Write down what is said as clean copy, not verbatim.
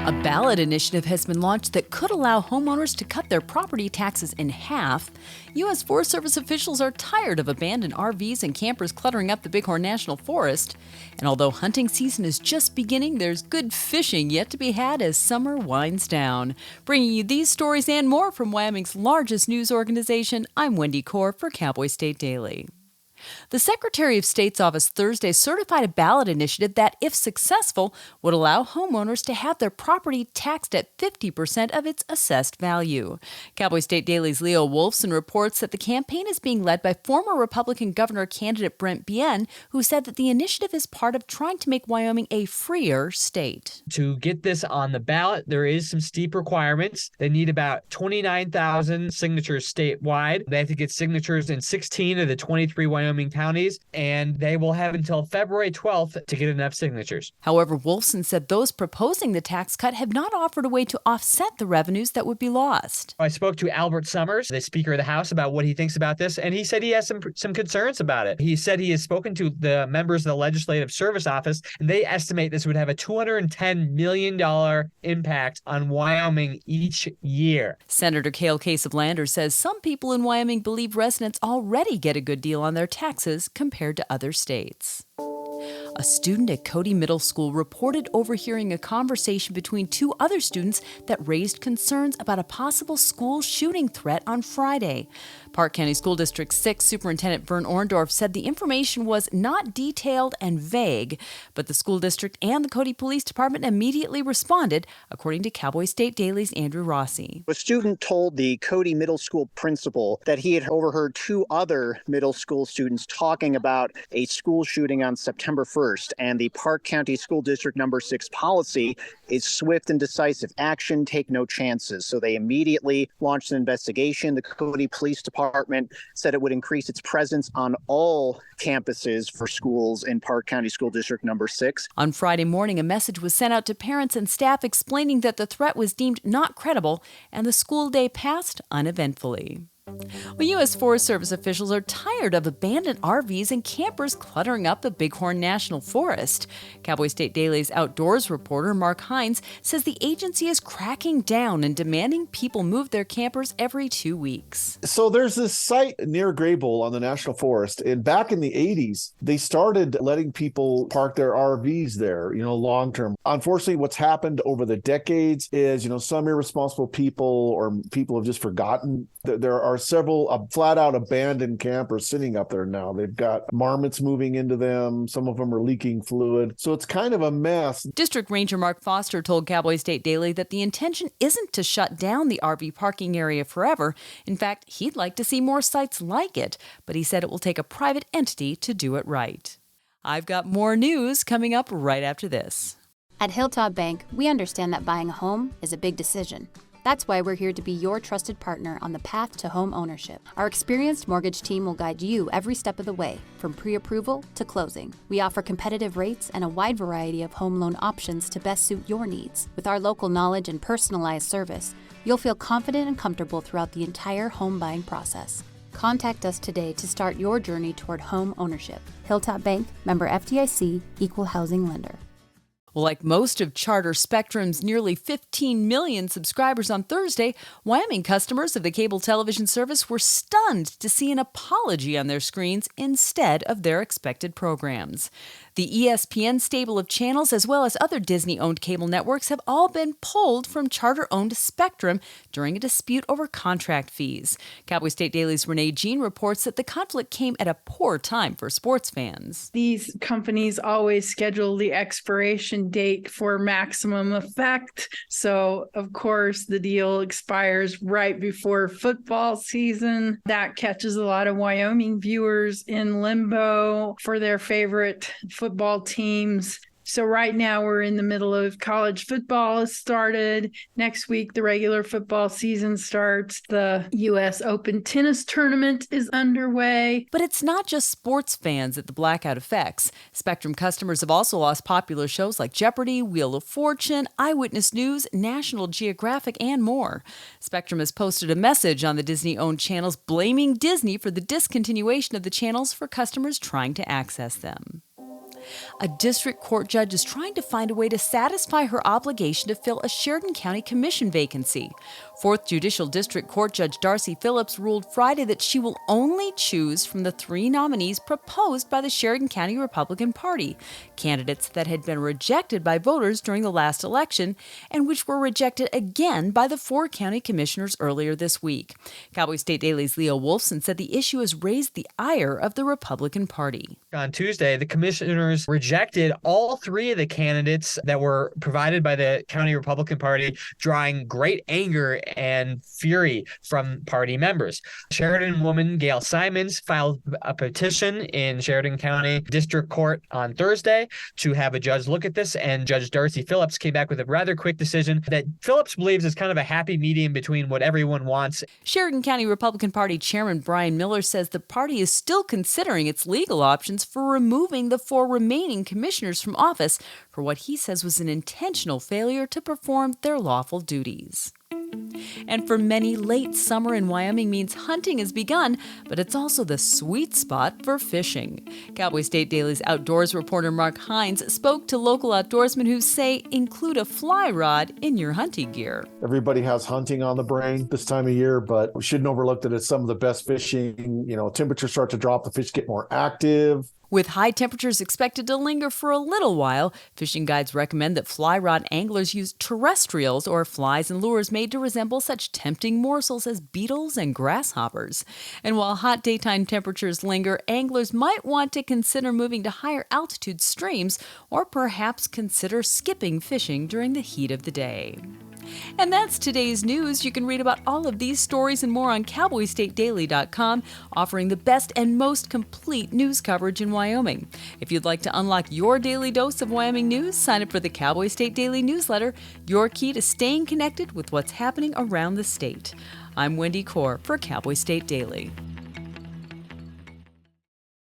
A ballot initiative has been launched that could allow homeowners to cut their property taxes in half. U.S. Forest Service officials are tired of abandoned RVs and campers cluttering up the Bighorn National Forest. And although hunting season is just beginning, there's good fishing yet to be had as summer winds down. Bringing you these stories and more from Wyoming's largest news organization, I'm Wendy Core for Cowboy State Daily. The Secretary of State's office Thursday certified a ballot initiative that, if successful, would allow homeowners to have their property taxed at 50% of its assessed value. Cowboy State Daily's Leo Wolfson reports that the campaign is being led by former Republican governor candidate Brent Bien, who said that the initiative is part of trying to make Wyoming a freer state. To get this on the ballot, there is some steep requirements. They need about 29,000 signatures statewide. They have to get signatures in 16 of the 23 Wyoming counties, and they will have until February 12th to get enough signatures. However, Wolfson said those proposing the tax cut have not offered a way to offset the revenues that would be lost. I spoke to Albert Summers, the Speaker of the House, about what he thinks about this, and he said he has some concerns about it. He said he has spoken to the members of the Legislative Service Office, and they estimate this would have a $210 million impact on Wyoming each year. Senator Cale Case of Lander says some people in Wyoming believe residents already get a good deal on their taxes compared to other states. A student at Cody Middle School reported overhearing a conversation between two other students that raised concerns about a possible school shooting threat on Friday. Park County School District 6 Superintendent Vern Orndorff said the information was not detailed and vague, but the school district and the Cody Police Department immediately responded, according to Cowboy State Daily's Andrew Rossi. A student told the Cody Middle School principal that he had overheard two other middle school students talking about a school shooting on September 1st, and the Park County School District number 6 policy is swift and decisive action, take no chances. So they immediately launched an investigation. The Cody Police Department said it would increase its presence on all campuses for schools in Park County School District number 6. On Friday morning, a message was sent out to parents and staff explaining that the threat was deemed not credible and the school day passed uneventfully. Well, U.S. Forest Service officials are tired of abandoned RVs and campers cluttering up the Bighorn National Forest. Cowboy State Daily's outdoors reporter Mark Hines says the agency is cracking down and demanding people move their campers every 2 weeks. So there's this site near Graybull on the National Forest, and back in the 80s, they started letting people park their RVs there, long term. Unfortunately, what's happened over the decades is, some irresponsible people or people have just forgotten that there are several flat out abandoned campers sitting up there now. They've got marmots moving into them. Some of them are leaking fluid. So it's kind of a mess. District Ranger Mark Foster told Cowboy State Daily that the intention isn't to shut down the RV parking area forever. In fact, he'd like to see more sites like it, but he said it will take a private entity to do it right. I've got more news coming up right after this. At Hilltop Bank, we understand that buying a home is a big decision. That's why we're here to be your trusted partner on the path to home ownership. Our experienced mortgage team will guide you every step of the way, from pre-approval to closing. We offer competitive rates and a wide variety of home loan options to best suit your needs. With our local knowledge and personalized service, you'll feel confident and comfortable throughout the entire home buying process. Contact us today to start your journey toward home ownership. Hilltop Bank, member FDIC, equal housing lender. Well, like most of Charter Spectrum's nearly 15 million subscribers on Thursday, Wyoming customers of the cable television service were stunned to see an apology on their screens instead of their expected programs. The ESPN stable of channels, as well as other Disney-owned cable networks, have all been pulled from Charter-owned Spectrum during a dispute over contract fees. Cowboy State Daily's Renee Jean reports that the conflict came at a poor time for sports fans. These companies always schedule the expiration date for maximum effect. So, of course, the deal expires right before football season. That catches a lot of Wyoming viewers in limbo for their favorite football teams. So right now we're in the middle of college football has started. Next week, the regular football season starts. The U.S. Open tennis tournament is underway. But it's not just sports fans that the blackout affects. Spectrum customers have also lost popular shows like Jeopardy, Wheel of Fortune, Eyewitness News, National Geographic, and more. Spectrum has posted a message on the Disney-owned channels blaming Disney for the discontinuation of the channels for customers trying to access them. A district court judge is trying to find a way to satisfy her obligation to fill a Sheridan County Commission vacancy. 4th Judicial District Court Judge Darcy Phillips ruled Friday that she will only choose from the 3 nominees proposed by the Sheridan County Republican Party, candidates that had been rejected by voters during the last election and which were rejected again by the 4 county commissioners earlier this week. Cowboy State Daily's Leo Wolfson said the issue has raised the ire of the Republican Party. On Tuesday, the commissioners rejected all 3 of the candidates that were provided by the county Republican Party, drawing great anger and fury from party members. Sheridan woman Gail Simons filed a petition in Sheridan County District Court on Thursday to have a judge look at this, and Judge Darcy Phillips came back with a rather quick decision that Phillips believes is kind of a happy medium between what everyone wants. Sheridan County Republican Party Chairman Brian Miller says the party is still considering its legal options for removing the 4 remaining commissioners from office for what he says was an intentional failure to perform their lawful duties. And for many, late summer in Wyoming means hunting has begun, but it's also the sweet spot for fishing. Cowboy State Daily's outdoors reporter Mark Hines spoke to local outdoorsmen who say include a fly rod in your hunting gear. Everybody has hunting on the brain this time of year, but we shouldn't overlook that it's some of the best fishing. Temperatures start to drop, the fish get more active. With high temperatures expected to linger for a little while, fishing guides recommend that fly rod anglers use terrestrials or flies and lures made to resemble such tempting morsels as beetles and grasshoppers. And while hot daytime temperatures linger, anglers might want to consider moving to higher altitude streams or perhaps consider skipping fishing during the heat of the day. And that's today's news. You can read about all of these stories and more on CowboyStateDaily.com, offering the best and most complete news coverage in Wyoming. If you'd like to unlock your daily dose of Wyoming news, sign up for the Cowboy State Daily newsletter, your key to staying connected with what's happening around the state. I'm Wendy Core for Cowboy State Daily.